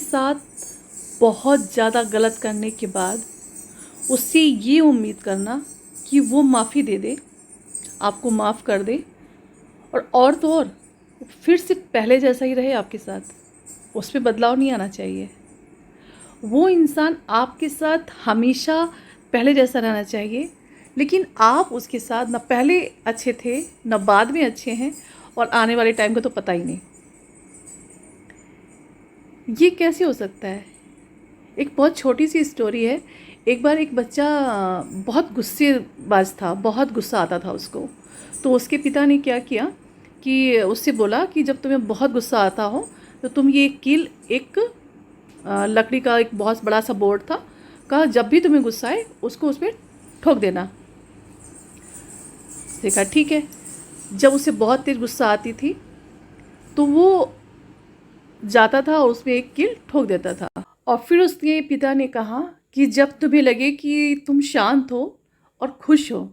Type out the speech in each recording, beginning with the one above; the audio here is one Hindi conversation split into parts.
साथ बहुत ज़्यादा गलत करने के बाद उससे ये उम्मीद करना कि वो माफ़ी दे दे, आपको माफ़ कर दे, और तो और फिर से पहले जैसा ही रहे आपके साथ, उसमें बदलाव नहीं आना चाहिए। वो इंसान आपके साथ हमेशा पहले जैसा रहना चाहिए, लेकिन आप उसके साथ ना पहले अच्छे थे ना बाद में अच्छे हैं, और आने वाले टाइम का तो पता ही नहीं। ये कैसे हो सकता है? एक बहुत छोटी सी स्टोरी है। एक बार एक बच्चा बहुत गुस्सेबाज था, बहुत गुस्सा आता था उसको। तो उसके पिता ने क्या किया कि उससे बोला कि जब तुम्हें बहुत गुस्सा आता हो तो तुम ये कील, एक लकड़ी का एक बहुत बड़ा सा बोर्ड था, कहा जब भी तुम्हें गुस्सा आए उसको उसमें ठोक देना। देखा ठीक है। जब उसे बहुत तेज़ गुस्सा आती थी तो वो जाता था और उसमें एक कील ठोक देता था। और फिर उसके पिता ने कहा कि जब तुम्हें लगे कि तुम शांत हो और खुश हो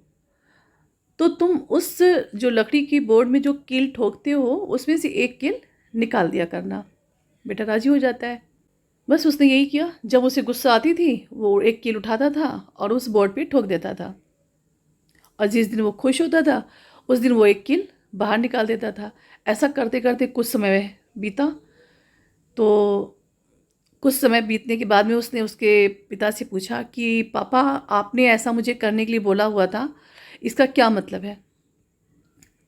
तो तुम उस जो लकड़ी की बोर्ड में जो कील ठोकते हो उसमें से एक कील निकाल दिया करना। बेटा राजी हो जाता है। बस उसने यही किया। जब उसे गुस्सा आती थी वो एक कील उठाता था और उस बोर्ड पे ठोक देता था, और जिस दिन वो खुश होता था उस दिन वो एक कील बाहर निकाल देता था। ऐसा करते करते कुछ समय बीता। तो कुछ समय बीतने के बाद में उसने उसके पिता से पूछा कि पापा, आपने ऐसा मुझे करने के लिए बोला हुआ था, इसका क्या मतलब है?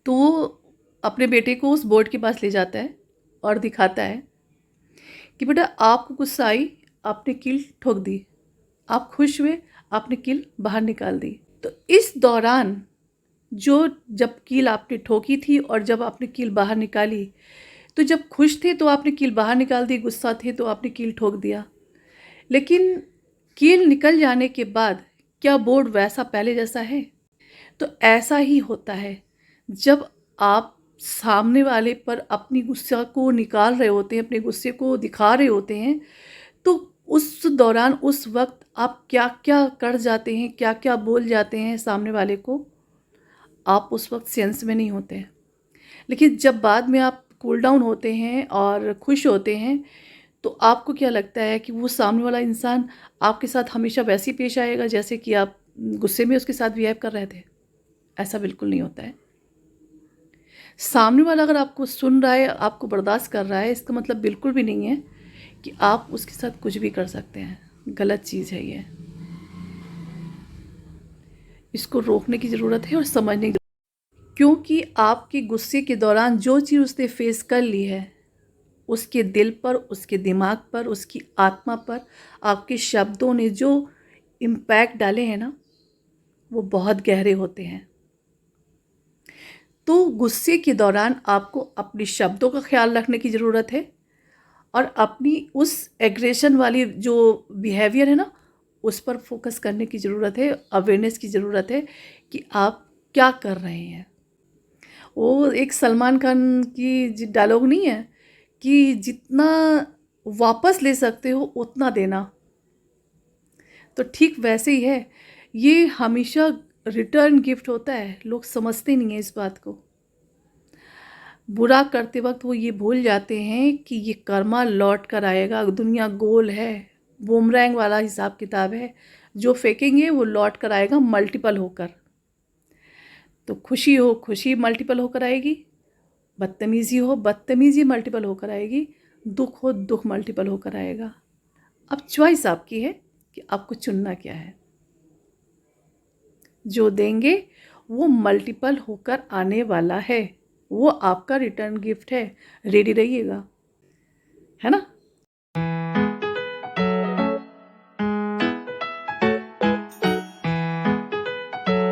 तो वो अपने बेटे को उस बोर्ड के पास ले जाता है और दिखाता है कि बेटा आपको गुस्सा आई, आपने कील ठोक दी, आप खुश हुए, आपने कील बाहर निकाल दी। तो इस दौरान जो जब कील आपने ठोकी थी और जब आपने कील बाहर निकाली, तो जब खुश थे तो आपने कील बाहर निकाल दी, गुस्सा थे तो आपने कील ठोक दिया। लेकिन कील निकल जाने के बाद क्या बोर्ड वैसा पहले जैसा है? तो ऐसा ही होता है। जब आप सामने वाले पर अपनी गुस्सा को निकाल रहे होते हैं, अपने गुस्से को दिखा रहे होते हैं, तो उस दौरान उस वक्त आप क्या क्या कर जाते हैं, क्या क्या बोल जाते हैं सामने वाले को, आप उस वक्त सेंस में नहीं होते हैं। लेकिन जब बाद में आप कूल डाउन होते हैं और खुश होते हैं तो आपको क्या लगता है कि वो सामने वाला इंसान आपके साथ हमेशा वैसे ही पेश आएगा जैसे कि आप गुस्से में उसके साथ बिहेव कर रहे थे? ऐसा बिल्कुल नहीं होता है। सामने वाला अगर आपको सुन रहा है, आपको बर्दाश्त कर रहा है, इसका मतलब बिल्कुल भी नहीं है कि आप उसके साथ कुछ भी कर सकते हैं। गलत चीज़ है ये। इसको रोकने की ज़रूरत है और समझने की, क्योंकि आपके गुस्से के दौरान जो चीज़ उसने फेस कर ली है, उसके दिल पर, उसके दिमाग पर, उसकी आत्मा पर आपके शब्दों ने जो इम्पैक्ट डाले हैं ना, वो बहुत गहरे होते हैं। तो गुस्से के दौरान आपको अपने शब्दों का ख्याल रखने की ज़रूरत है, और अपनी उस एग्रेशन वाली जो बिहेवियर है ना, उस पर फोकस करने की ज़रूरत है, अवेयरनेस की ज़रूरत है कि आप क्या कर रहे हैं। वो एक सलमान खान की डायलॉग नहीं है कि जितना वापस ले सकते हो उतना देना। तो ठीक वैसे ही है, ये हमेशा रिटर्न गिफ्ट होता है। लोग समझते नहीं हैं इस बात को। बुरा करते वक्त वो ये भूल जाते हैं कि ये कर्मा लौट कर आएगा, दुनिया गोल है, बूमरैंग वाला हिसाब किताब है, जो फेंकेंगे वो लौट कर आएगा मल्टीपल होकर। तो खुशी हो खुशी मल्टीपल होकर आएगी, बदतमीज़ी हो बदतमीज़ी मल्टीपल होकर आएगी, दुख हो दुख मल्टीपल होकर आएगा। अब चॉइस आपकी है कि आपको चुनना क्या है। जो देंगे वो मल्टीपल होकर आने वाला है, वो आपका रिटर्न गिफ्ट है। रेडी रहिएगा, है ना।